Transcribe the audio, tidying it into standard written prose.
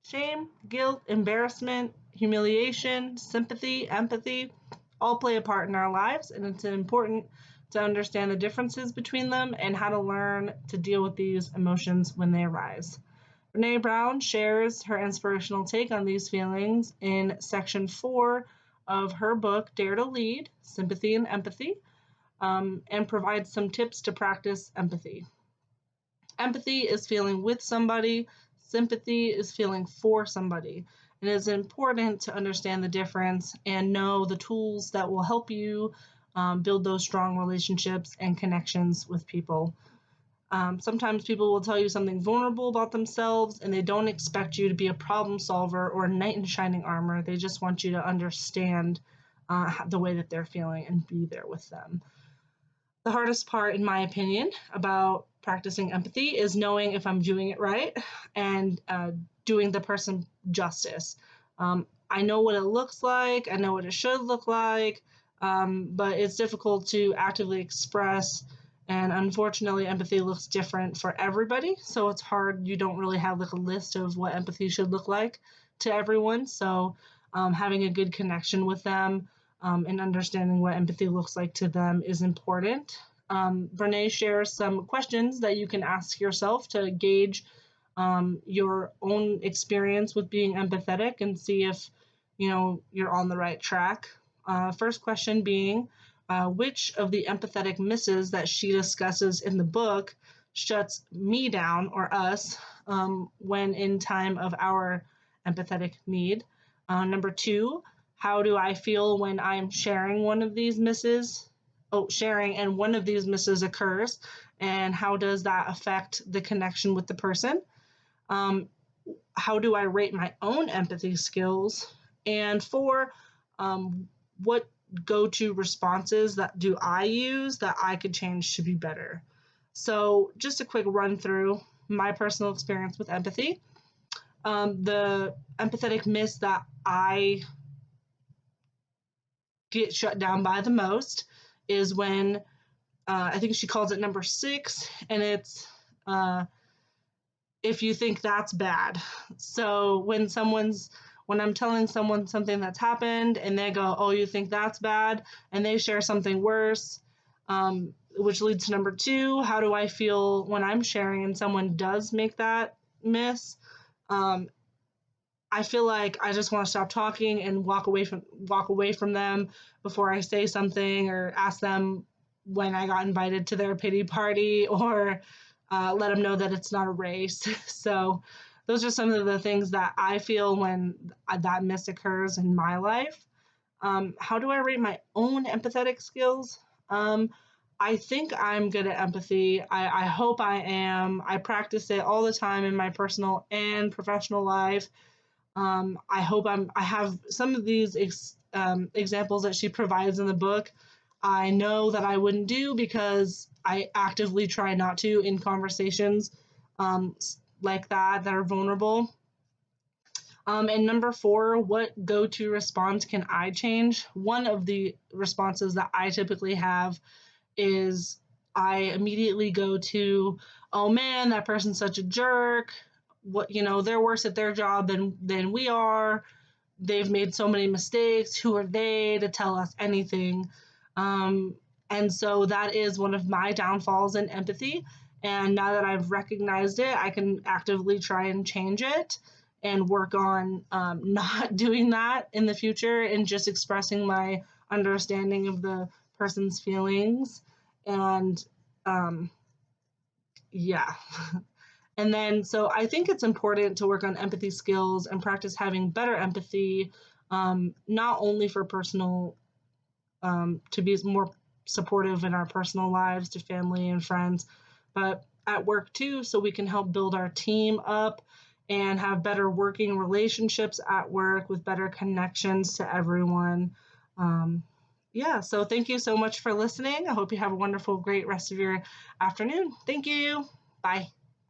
Shame, guilt, embarrassment, humiliation, sympathy, empathy all play a part in our lives, and it's important to understand the differences between them and how to learn to deal with these emotions when they arise. Brene Brown shares her inspirational take on these feelings in section 4 of her book, Dare to Lead Sympathy and Empathy, and provides some tips to practice empathy. Empathy is feeling with somebody, sympathy is feeling for somebody. It is important to understand the difference and know the tools that will help you build those strong relationships and connections with people. Sometimes people will tell you something vulnerable about themselves and they don't expect you to be a problem solver or a knight in shining armor. They just want you to understand the way that they're feeling and be there with them. The hardest part, in my opinion, about practicing empathy is knowing if I'm doing it right and doing the person justice. I know what it looks like, I know what it should look like, but it's difficult to actively express. And unfortunately, empathy looks different for everybody. So it's hard. You don't really have like a list of what empathy should look like to everyone. So having a good connection with them and understanding what empathy looks like to them is important. Brene shares some questions that you can ask yourself to gauge your own experience with being empathetic and see if you're on the right track. First question being, which of the empathetic misses that she discusses in the book shuts me down or us when in time of our empathetic need? Number 2, how do I feel when I'm sharing one of these misses? Sharing and one of these misses occurs, and how does that affect the connection with the person? How do I rate my own empathy skills? And 4, what go-to responses that do I use that I could change to be better? So just a quick run through my personal experience with empathy. The empathetic miss that I get shut down by the most is when I think she calls it number 6, and it's if you think that's bad. So when I'm telling someone something that's happened and they go, oh, you think that's bad, and they share something worse, which leads to number 2, how do I feel when I'm sharing and someone does make that miss? I feel like I just want to stop talking and walk away from them before I say something or ask them when I got invited to their pity party, or let them know that it's not a race. So those are some of the things that I feel when that miss occurs in my life. How do I rate my own empathetic skills? I think I'm good at empathy. I hope I am. I practice it all the time in my personal and professional life. I hope I have some of these examples that she provides in the book. I know that I wouldn't do because I actively try not to in conversations like that are vulnerable. And number 4, what go-to response can I change? One of the responses that I typically have is I immediately go to, oh man, that person's such a jerk. They're worse at their job than we are. They've made so many mistakes. Who are they to tell us anything? And so that is one of my downfalls in empathy. And now that I've recognized it, I can actively try and change it and work on not doing that in the future and just expressing my understanding of the person's feelings. And yeah. And then, so I think it's important to work on empathy skills and practice having better empathy, not only for personal, to be more supportive in our personal lives to family and friends, but at work too, so we can help build our team up and have better working relationships at work with better connections to everyone. So thank you so much for listening. I hope you have a wonderful, great rest of your afternoon. Thank you. Bye.